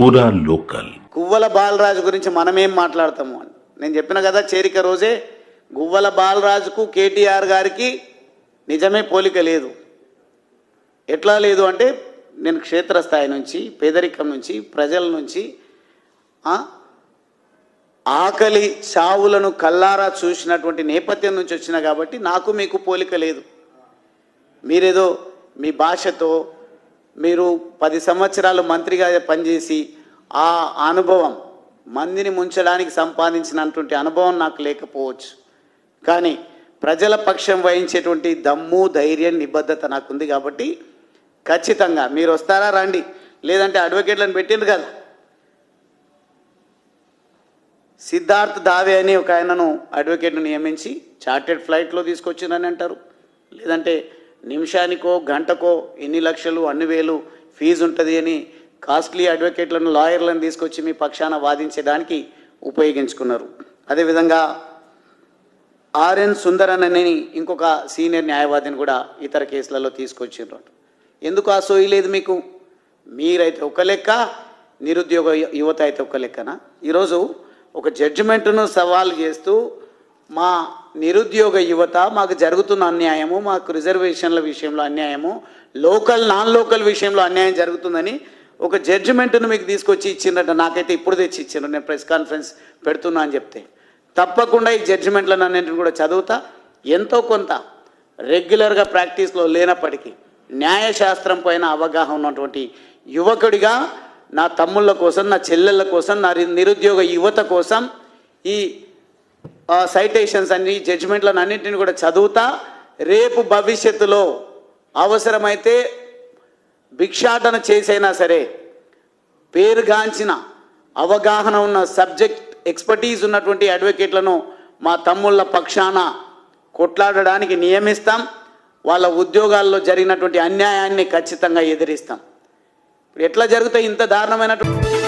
పూరా లోకల్. గువ్వల బాలరాజు గురించి మనమేం మాట్లాడతాము అని నేను చెప్పిన కదా. చేరిక రోజే గువ్వల బాలరాజుకు కేటీఆర్ గారికి నిజమే పోలిక లేదు. ఎట్లా లేదు అంటే నేను క్షేత్రస్థాయి నుంచి, పేదరికం నుంచి, ప్రజల నుంచి, ఆకలి చావులను కల్లారా చూసినటువంటి నేపథ్యం నుంచి వచ్చిన కాబట్టి నాకు మీకు పోలిక లేదు. మీరేదో మీ భాషతో మీరు 10 సంవత్సరాలు మంత్రిగా పనిచేసి ఆ అనుభవం, మందిని ముంచడానికి సంపాదించినటువంటి అనుభవం నాకు లేకపోవచ్చు, కానీ ప్రజల పక్షం వహించేటువంటి దమ్ము, ధైర్యం, నిబద్ధత నాకుంది. కాబట్టి ఖచ్చితంగా మీరు వస్తారా రండి, లేదంటే అడ్వకేట్లను పెట్టిండ్రు కదా. సిద్ధార్థ్ దావే అని ఒక ఆయనను అడ్వకేట్ను నియమించి చార్టెడ్ ఫ్లైట్లో తీసుకొచ్చిందని అంటారు, లేదంటే నిమిషానికో గంటకో ఎన్ని లక్షలు అన్ని వేలు ఫీజు ఉంటుంది అని కాస్ట్లీ అడ్వకేట్లను, లాయర్లను తీసుకొచ్చి మీ పక్షాన వాదించేదానికి ఉపయోగించుకున్నారు. అదేవిధంగా ఆర్ఎన్ సుందరన్ అని ఇంకొక సీనియర్ న్యాయవాదిని కూడా ఇతర కేసులలో తీసుకొచ్చిండ్రు. ఎందుకు ఆ సోయి లేదు మీకు? మీరైతే ఒక లెక్క, నిరుద్యోగ యువత అయితే ఒక లెక్కన. ఈరోజు ఒక జడ్జిమెంట్ను సవాల్ చేస్తూ మా నిరుద్యోగ యువత మాకు జరుగుతున్న అన్యాయము, మాకు రిజర్వేషన్ల విషయంలో అన్యాయము, లోకల్ నాన్ లోకల్ విషయంలో అన్యాయం జరుగుతుందని ఒక జడ్జిమెంట్ను మీకు తీసుకొచ్చి ఇచ్చిండ్రట. నాకైతే ఇప్పుడు తెచ్చి ఇచ్చిండ్రు, నేను ప్రెస్ కాన్ఫరెన్స్ పెడుతున్నా అని చెప్తే. తప్పకుండా ఈ జడ్జిమెంట్లను అన్నింటిని కూడా చదువుతా. ఎంతో కొంత రెగ్యులర్గా ప్రాక్టీస్లో లేనప్పటికీ న్యాయశాస్త్రం పైన అవగాహన ఉన్నటువంటి యువకుడిగా నా తమ్ముళ్ళ కోసం, నా చెల్లెళ్ళ కోసం, నా నిరుద్యోగ యువత కోసం ఈ సైటేషన్స్ అన్ని, జడ్జిమెంట్లను అన్నింటిని కూడా చదువుతా. రేపు భవిష్యత్తులో అవసరమైతే భిక్షాటన చేసైనా సరే పేరుగాంచిన అవగాహన ఉన్న సబ్జెక్ట్ ఎక్స్పర్టీస్ ఉన్నటువంటి అడ్వకేట్లను మా తమ్ముళ్ళ పక్షాన కొట్లాడడానికి నియమిస్తాం. వాళ్ళ ఉద్యోగాల్లో జరిగినటువంటి అన్యాయాన్ని ఖచ్చితంగా ఎదిరిస్తాం. ఎట్లా జరుగుతాయి ఇంత దారుణమైనటువంటి